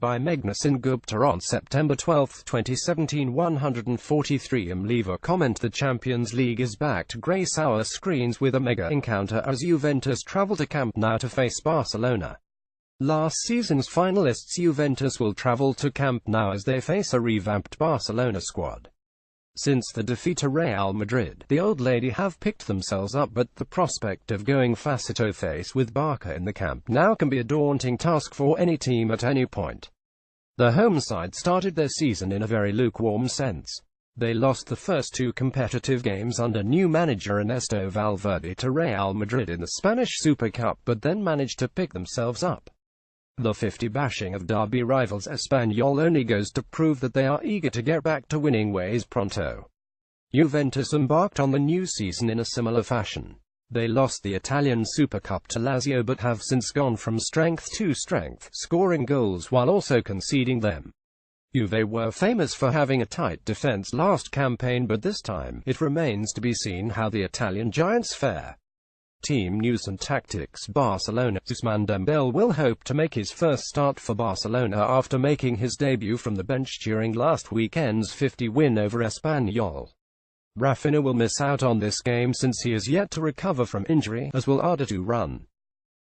by Meghna Sengupta on September 12, 2017. 143 Leave a comment. The Champions League is back to grace our screens with a mega encounter as Juventus travel to Camp Nou to face Barcelona. Last season's finalists Juventus will travel to Camp Nou as they face a revamped Barcelona squad. Since the defeat to Real Madrid, the old lady have picked themselves up, but the prospect of going face-to-face with Barca in the Camp Nou can be a daunting task for any team at any point. The home side started their season in a very lukewarm sense. They lost the first two competitive games under new manager Ernesto Valverde to Real Madrid in the Spanish Super Cup, but then managed to pick themselves up. The 50 bashing of derby rivals Espanyol only goes to prove that they are eager to get back to winning ways pronto. Juventus embarked on the new season in a similar fashion. They lost the Italian Super Cup to Lazio but have since gone from strength to strength, scoring goals while also conceding them. Juve were famous for having a tight defense last campaign, but this time, it remains to be seen how the Italian giants fare. Team news and tactics. Barcelona. Ousmane Dembele will hope to make his first start for Barcelona after making his debut from the bench during last weekend's 50 win over Espanyol. Rafinha will miss out on this game since he is yet to recover from injury, as will Arda Turan.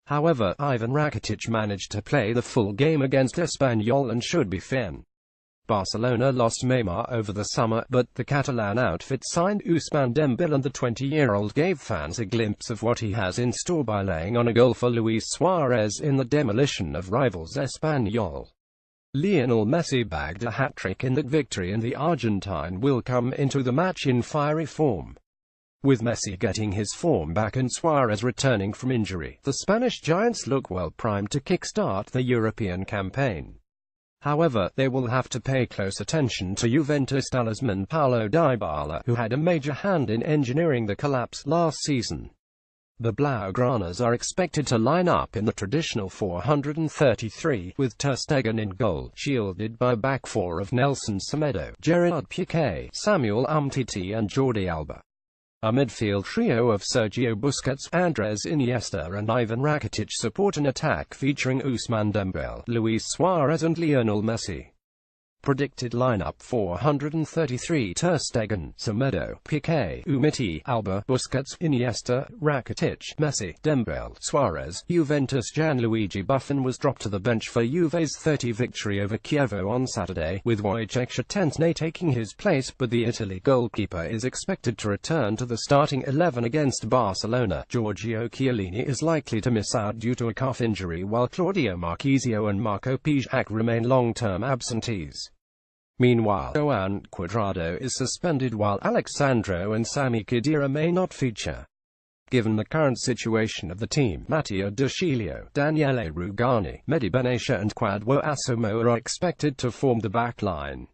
However, Ivan Rakitic managed to play the full game against Espanyol and should be fine. Barcelona lost Neymar over the summer, but the Catalan outfit signed Ousmane Dembele, and the 20-year-old gave fans a glimpse of what he has in store by laying on a goal for Luis Suarez in the demolition of rivals Espanyol. Lionel Messi bagged a hat-trick in that victory, and the Argentine will come into the match in fiery form. With Messi getting his form back and Suarez returning from injury, the Spanish giants look well primed to kickstart the European campaign. However, they will have to pay close attention to Juventus talisman Paulo Dybala, who had a major hand in engineering the collapse last season. The Blaugranas are expected to line up in the traditional 433, with Ter Stegen in goal, shielded by back four of Nelson Semedo, Gerard Piqué, Samuel Umtiti and Jordi Alba. A midfield trio of Sergio Busquets, Andres Iniesta and Ivan Rakitic support an attack featuring Ousmane Dembele, Luis Suarez and Lionel Messi. Predicted lineup: 433 Ter Stegen, Semedo, Piqué, Umtiti, Alba, Busquets, Iniesta, Rakitic, Messi, Dembele, Suarez. Juventus Gianluigi Buffon was dropped to the bench for Juve's 30 victory over Chievo on Saturday, with Wojciech Szczęsny taking his place, but the Italy goalkeeper is expected to return to the starting 11 against Barcelona. Giorgio Chiellini is likely to miss out due to a calf injury, while Claudio Marchisio and Marco Pijac remain long-term absentees. Meanwhile, Joan Cuadrado is suspended while Alexandro and Sami Khedira may not feature. Given the current situation of the team, Matteo De Sciglio, Daniele Rugani, Mehdi Benatia and Kwadwo Asamoah are expected to form the back line.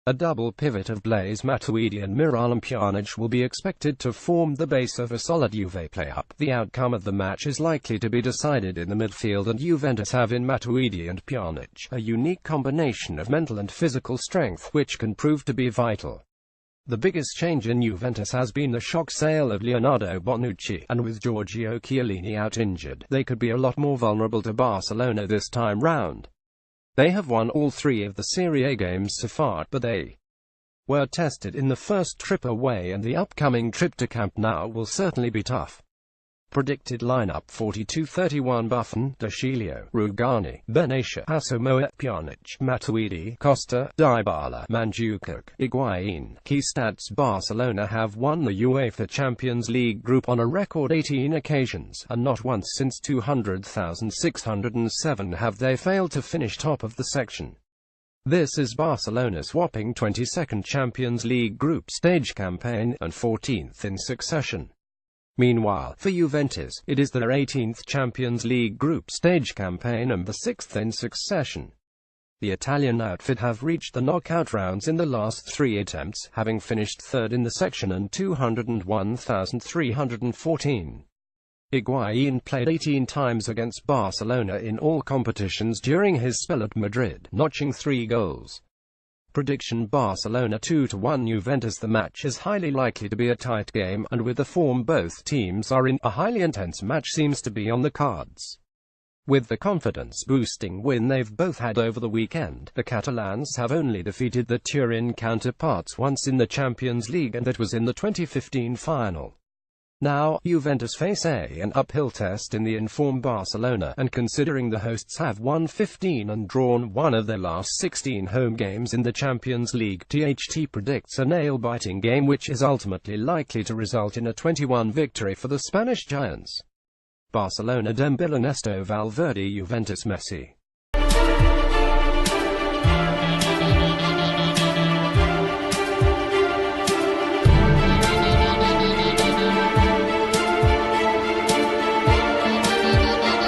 A double pivot of Blaise Matuidi and Miralem Pjanic will be expected to form the base of a solid Juve play-up. The outcome of the match is likely to be decided in the midfield, and Juventus have in Matuidi and Pjanic a unique combination of mental and physical strength, which can prove to be vital. The biggest change in Juventus has been the shock sale of Leonardo Bonucci, and with Giorgio Chiellini out injured, they could be a lot more vulnerable to Barcelona this time round. They have won all three of the Serie A games so far, but they were tested in the first trip away, and the upcoming trip to Camp Nou will certainly be tough. Predicted lineup: 42-31 Buffon, De Sciglio, Rugani, Benatia, Asamoah, Pjanic, Matuidi, Costa, Dybala, Mandzukic, Higuain. Key stats: Barcelona have won the UEFA Champions League group on a record 18 occasions, and not once since 2000-607 have they failed to finish top of the section. This is Barcelona's whopping 22nd Champions League group stage campaign, and 14th in succession. Meanwhile, for Juventus, it is their 18th Champions League group stage campaign and the 6th in succession. The Italian outfit have reached the knockout rounds in the last 3 attempts, having finished third in the section and 201,314. Higuain played 18 times against Barcelona in all competitions during his spell at Madrid, notching 3 goals. Prediction: Barcelona 2-1 Juventus. The match is highly likely to be a tight game, and with the form both teams are in, a highly intense match seems to be on the cards. With the confidence-boosting win they've both had over the weekend, the Catalans have only defeated their Turin counterparts once in the Champions League, and that was in the 2015 final. Now, Juventus face an uphill test in the informed Barcelona, and considering the hosts have won 15 and drawn one of their last 16 home games in the Champions League, THT predicts a nail-biting game which is ultimately likely to result in a 21 victory for the Spanish Giants. Barcelona: Dembélé, Ernesto Valverde, Juventus: Messi.